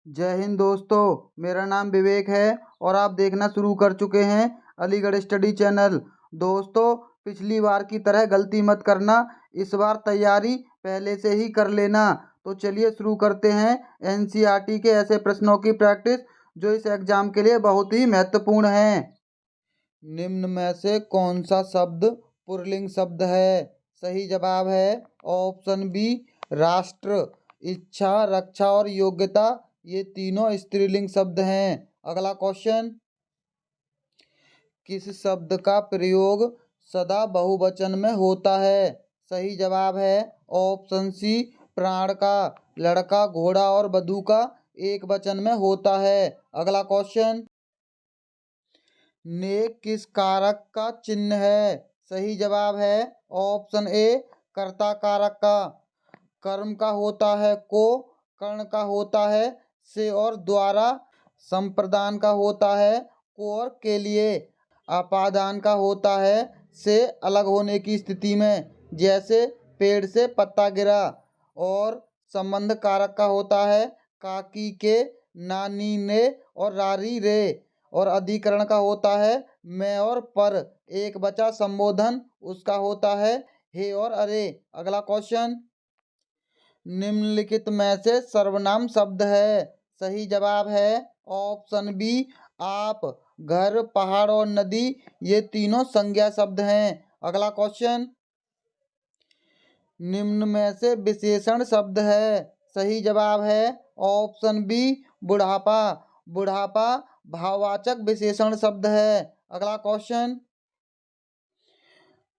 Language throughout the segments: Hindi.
जय हिंद दोस्तों। मेरा नाम विवेक है और आप देखना शुरू कर चुके हैं अलीगढ़ स्टडी चैनल। दोस्तों, पिछली बार की तरह गलती मत करना, इस बार तैयारी पहले से ही कर लेना। तो चलिए शुरू करते हैं एनसीईआरटी के ऐसे प्रश्नों की प्रैक्टिस जो इस एग्जाम के लिए बहुत ही महत्वपूर्ण हैं। निम्न में से कौन सा शब्द पुल्लिंग शब्द है? सही जवाब है ऑप्शन बी, राष्ट्र। इच्छा, रक्षा और योग्यता ये तीनों स्त्रीलिंग शब्द हैं। अगला क्वेश्चन, किस शब्द का प्रयोग सदा बहुवचन में होता है? सही जवाब है ऑप्शन सी, प्राण का। लड़का, घोड़ा और वधु का एक वचन में होता है। अगला क्वेश्चन, ने किस कारक का चिन्ह है? सही जवाब है ऑप्शन ए, कर्ता कारक का। कर्म का होता है को, कर्ण का होता है से और द्वारा, संप्रदान का होता है को और के लिए, अपादान का होता है से अलग होने की स्थिति में, जैसे पेड़ से पत्ता गिरा, और संबंध कारक का होता है काकी के, नानी ने और रारी रे, और अधिकरण का होता है मैं और पर, एक बचा संबोधन उसका होता है हे और अरे। अगला क्वेश्चन, निम्नलिखित में से सर्वनाम शब्द है? सही जवाब है ऑप्शन बी, आप। घर, पहाड़ और नदी ये तीनों संज्ञा शब्द हैं। अगला क्वेश्चन, निम्न में से विशेषण शब्द है? सही जवाब है ऑप्शन बी, बुढ़ापा। बुढ़ापा भाववाचक विशेषण शब्द है। अगला क्वेश्चन,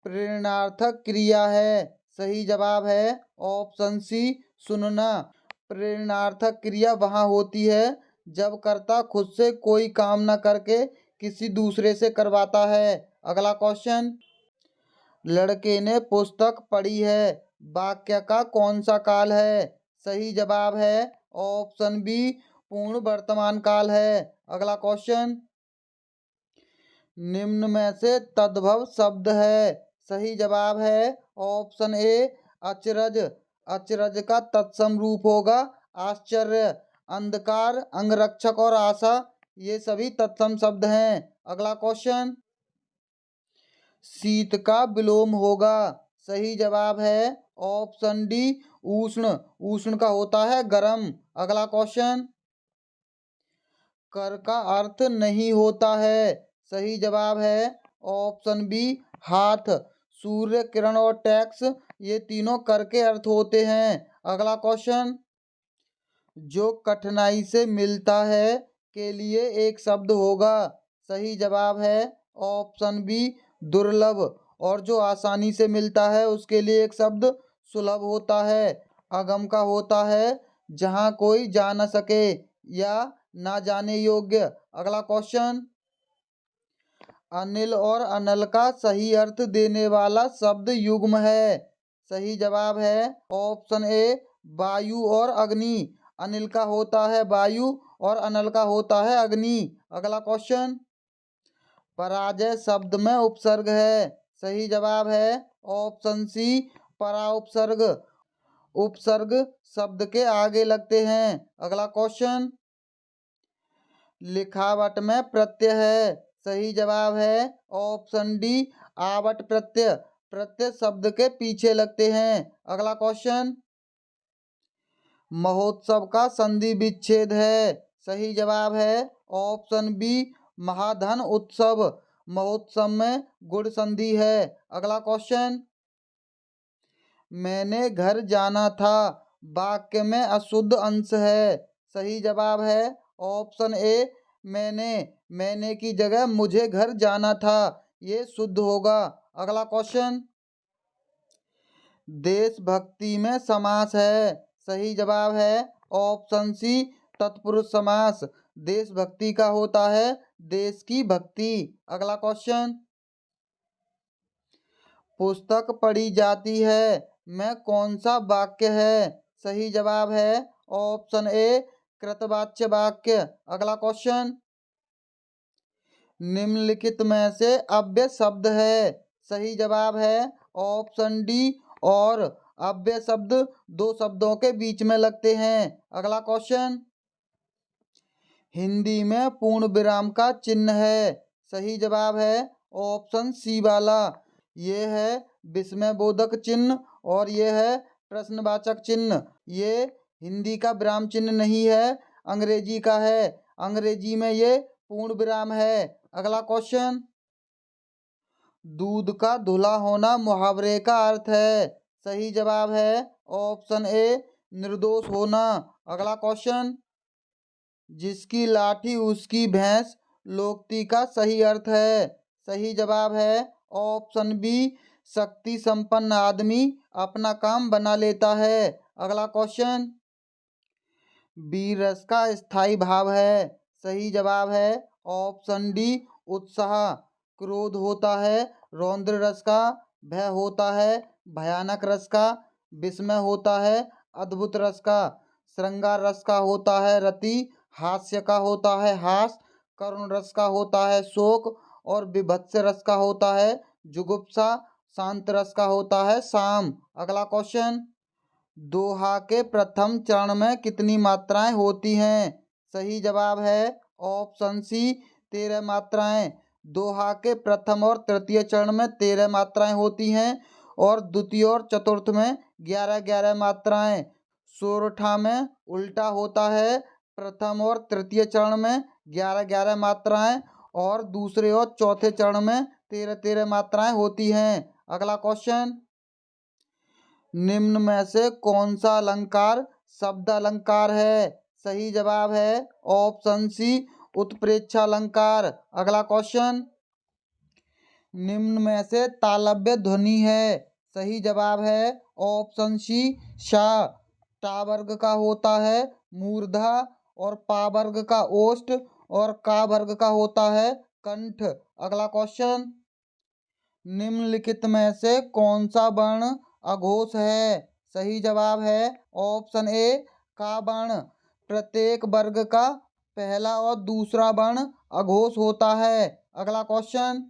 प्रेरणार्थक क्रिया है? सही जवाब है ऑप्शन सी, सुनना। प्रेरणार्थक क्रिया वहाँ होती है जब कर्ता खुद से कोई काम न करके किसी दूसरे से करवाता है। अगला क्वेश्चन, लड़के ने पुस्तक पढ़ी है वाक्य का कौन सा काल है? सही जवाब है ऑप्शन बी, पूर्ण वर्तमान काल है। अगला क्वेश्चन, निम्न में से तद्भव शब्द है? सही जवाब है ऑप्शन ए, अचरज। अचरज का तत्सम रूप होगा आश्चर्य। अंधकार, अंगरक्षक और आशा ये सभी तत्सम शब्द हैं। अगला क्वेश्चन, शीत का विलोम होगा? सही जवाब है ऑप्शन डी, उष्ण। उष्ण का होता है गर्म। अगला क्वेश्चन, कर का अर्थ नहीं होता है? सही जवाब है ऑप्शन बी, हाथ। सूर्य किरण और टैक्स ये तीनों कर के अर्थ होते हैं। अगला क्वेश्चन, जो कठिनाई से मिलता है के लिए एक शब्द होगा? सही जवाब है ऑप्शन बी, दुर्लभ। और जो आसानी से मिलता है उसके लिए एक शब्द सुलभ होता है। अगम का होता है जहाँ कोई जा न सके या ना जाने योग्य। अगला क्वेश्चन, अनिल और अनल का सही अर्थ देने वाला शब्द युग्म है? सही जवाब है ऑप्शन ए, वायु और अग्नि। अनिल का होता है वायु और अनल का होता है अग्नि। अगला क्वेश्चन, पराजय शब्द में उपसर्ग है? सही जवाब है ऑप्शन सी, परा उपसर्ग। उपसर्ग शब्द के आगे लगते हैं। अगला क्वेश्चन, लिखावट में प्रत्यय है? सही जवाब है ऑप्शन डी, आवट प्रत्यय। प्रत्यय शब्द के पीछे लगते हैं। अगला क्वेश्चन, महोत्सव का संधि विच्छेद है? सही जवाब है ऑप्शन बी, महाधन उत्सव। महोत्सव में गुण संधि है। अगला क्वेश्चन, मैंने घर जाना था वाक्य में अशुद्ध अंश है? सही जवाब है ऑप्शन ए, मैंने। मैंने की जगह मुझे घर जाना था, ये शुद्ध होगा। अगला क्वेश्चन, देशभक्ति में समास है? सही जवाब है ऑप्शन सी, तत्पुरुष समास। देशभक्ति का होता है देश की भक्ति। अगला क्वेश्चन, पुस्तक पढ़ी जाती है में कौन सा वाक्य है? सही जवाब है ऑप्शन ए, कृतवाच्य वाक्य। अगला क्वेश्चन, निम्नलिखित में से अव्यय शब्द है? सही जवाब है ऑप्शन डी, और। अव्यय शब्द दो शब्दों के बीच में लगते हैं। अगला क्वेश्चन, हिंदी में पूर्ण विराम का चिन्ह है? सही जवाब है ऑप्शन सी वाला। ये है विस्मयबोधक चिन्ह और ये है प्रश्नवाचक चिन्ह। ये हिंदी का विराम चिन्ह नहीं है, अंग्रेजी का है। अंग्रेजी में ये पूर्ण विराम है। अगला क्वेश्चन, दूध का धुला होना मुहावरे का अर्थ है? सही जवाब है ऑप्शन ए निर्दोष होना। अगला क्वेश्चन, जिसकी लाठी उसकी भैंस लोकती का सही अर्थ है? सही जवाब है ऑप्शन बी शक्ति संपन्न आदमी अपना काम बना लेता है। अगला क्वेश्चन, वीर रस का स्थायी भाव है? सही जवाब है ऑप्शन डी उत्साह। क्रोध होता है रौद्र रस का, भय होता है भयानक रस का, विस्मय होता है अद्भुत रस का, श्रृंगार रस का होता है रति, हास्य का होता है हास, करुण रस का होता है शोक और विभत्स रस का होता है जुगुप्सा, शांत रस का होता है शाम। अगला क्वेश्चन, दोहा के प्रथम चरण में कितनी मात्राएं होती हैं? सही जवाब है ऑप्शन सी 13 मात्राएं। दोहा के प्रथम और तृतीय चरण में 13 मात्राएं होती हैं और द्वितीय और चतुर्थ में 11-11 मात्राएं। सोरठा में उल्टा होता है, प्रथम और तृतीय चरण में 11-11 मात्राएं और दूसरे और चौथे चरण में 13-13 मात्राएं होती हैं। अगला क्वेश्चन, निम्न में से कौन सा अलंकार शब्द अलंकार है? सही जवाब है ऑप्शन सी उत्प्रेक्षा अलंकार। अगला क्वेश्चन, निम्न में से तालव्य ध्वनि है? सही जवाब है ऑप्शन सी शा। टा वर्ग का होता है मूर्धा और पा वर्ग का ओष्ठ और का वर्ग का होता है कंठ। अगला क्वेश्चन, निम्नलिखित में से कौन सा वर्ण अघोष है? सही जवाब है ऑप्शन ए का वर्ण। प्रत्येक वर्ग का पहला और दूसरा वर्ण अघोष होता है। अगला क्वेश्चन,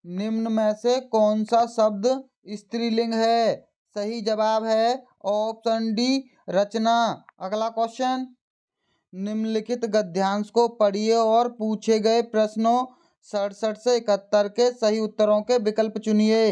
निम्न में से कौन सा शब्द स्त्रीलिंग है? सही जवाब है ऑप्शन डी रचना। अगला क्वेश्चन, निम्नलिखित गद्यांश को पढ़िए और पूछे गए प्रश्नों 67 से 71 के सही उत्तरों के विकल्प चुनिए।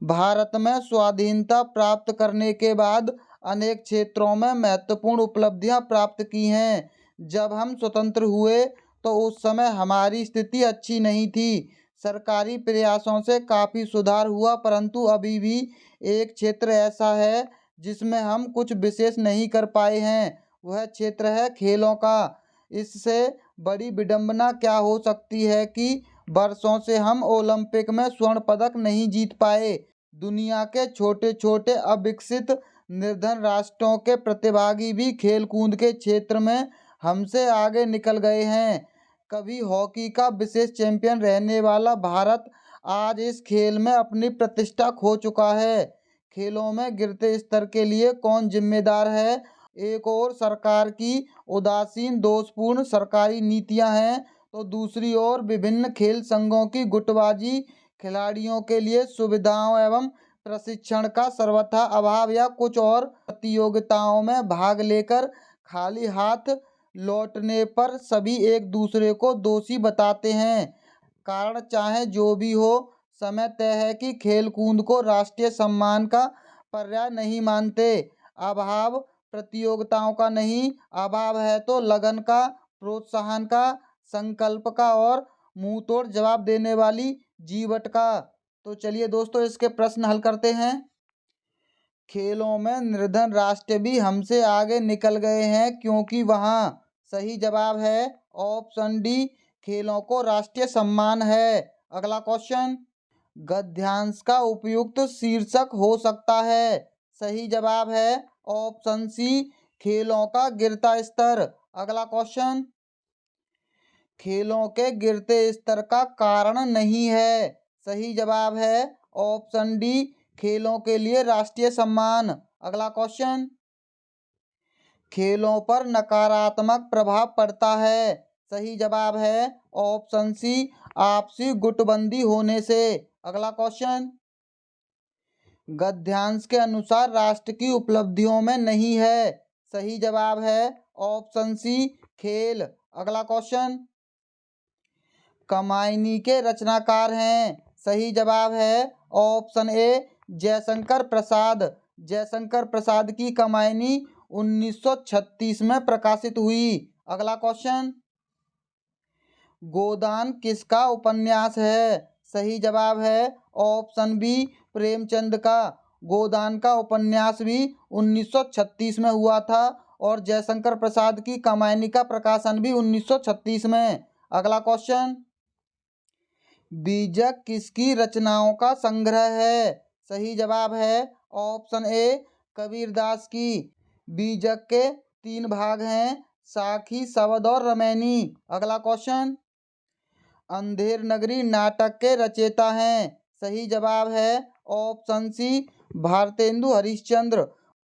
भारत में स्वाधीनता प्राप्त करने के बाद अनेक क्षेत्रों में महत्वपूर्ण उपलब्धियां प्राप्त की हैं। जब हम स्वतंत्र हुए तो उस समय हमारी स्थिति अच्छी नहीं थी। सरकारी प्रयासों से काफ़ी सुधार हुआ, परंतु अभी भी एक क्षेत्र ऐसा है जिसमें हम कुछ विशेष नहीं कर पाए हैं। वह क्षेत्र है खेलों का। इससे बड़ी विडंबना क्या हो सकती है कि वर्षों से हम ओलंपिक में स्वर्ण पदक नहीं जीत पाए। दुनिया के छोटे छोटे अविकसित निर्धन राष्ट्रों के प्रतिभागी भी खेल कूद के क्षेत्र में हमसे आगे निकल गए हैं। कभी हॉकी का विशेष चैंपियन रहने वाला भारत आज इस खेल में अपनी प्रतिष्ठा खो चुका है। खेलों में गिरते स्तर के लिए कौन जिम्मेदार है? एक ओर सरकार की उदासीन दोषपूर्ण सरकारी नीतियां हैं, तो दूसरी ओर विभिन्न खेल संघों की गुटबाजी, खिलाड़ियों के लिए सुविधाओं एवं प्रशिक्षण का सर्वथा अभाव या कुछ और प्रतियोगिताओं में भाग लेकर खाली हाथ लौटने पर सभी एक दूसरे को दोषी बताते हैं। कारण चाहे जो भी हो, समय तय है कि खेल कूद को राष्ट्रीय सम्मान का पर्याय नहीं मानते। अभाव प्रतियोगिताओं का नहीं, अभाव है तो लगन का, प्रोत्साहन का, संकल्प का और मुंह तोड़ जवाब देने वाली जीवट का। तो चलिए दोस्तों, इसके प्रश्न हल करते हैं। खेलों में निर्धन राष्ट्र भी हमसे आगे निकल गए हैं क्योंकि वहाँ। सही जवाब है ऑप्शन डी खेलों को राष्ट्रीय सम्मान है। अगला क्वेश्चन, गद्यांश का उपयुक्त शीर्षक हो सकता है? सही जवाब है ऑप्शन सी खेलों का गिरता स्तर। अगला क्वेश्चन, खेलों के गिरते स्तर का कारण नहीं है? सही जवाब है ऑप्शन डी खेलों के लिए राष्ट्रीय सम्मान। अगला क्वेश्चन, खेलों पर नकारात्मक प्रभाव पड़ता है? सही जवाब है ऑप्शन सी आपसी गुटबंदी होने से। अगला क्वेश्चन, गद्यांश के अनुसार राष्ट्र की उपलब्धियों में नहीं है? सही जवाब है ऑप्शन सी खेल। अगला क्वेश्चन, कमायनी के रचनाकार हैं। सही जवाब है ऑप्शन ए जयशंकर प्रसाद। जयशंकर प्रसाद की कमायनी 1936 में प्रकाशित हुई। अगला क्वेश्चन, गोदान किसका उपन्यास है। सही जवाब है ऑप्शन बी प्रेमचंद का। गोदान का उपन्यास भी 1936 में हुआ था और जयशंकर प्रसाद की कमायनी का प्रकाशन भी 1936 में। अगला क्वेश्चन, बीजक किसकी रचनाओं का संग्रह है। सही जवाब है ऑप्शन ए कबीरदास की। बीजक के 3 भाग हैं, साखी, शबद और रमैनी। अगला क्वेश्चन, अंधेर नगरी नाटक के रचयिता हैं। सही जवाब है ऑप्शन सी भारतेंदु हरिश्चंद्र।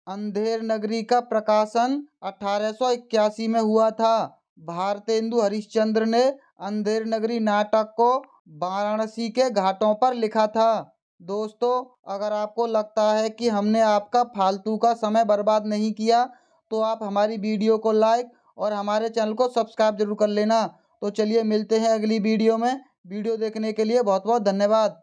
अंधेर नगरी का प्रकाशन 1881 में हुआ था। भारतेंदु हरिश्चंद्र ने अंधेर नगरी नाटक को वाराणसी के घाटों पर लिखा था। दोस्तों, अगर आपको लगता है कि हमने आपका फालतू का समय बर्बाद नहीं किया तो आप हमारी वीडियो को लाइक और हमारे चैनल को सब्सक्राइब जरूर कर लेना। तो चलिए मिलते हैं अगली वीडियो में। वीडियो देखने के लिए बहुत बहुत धन्यवाद।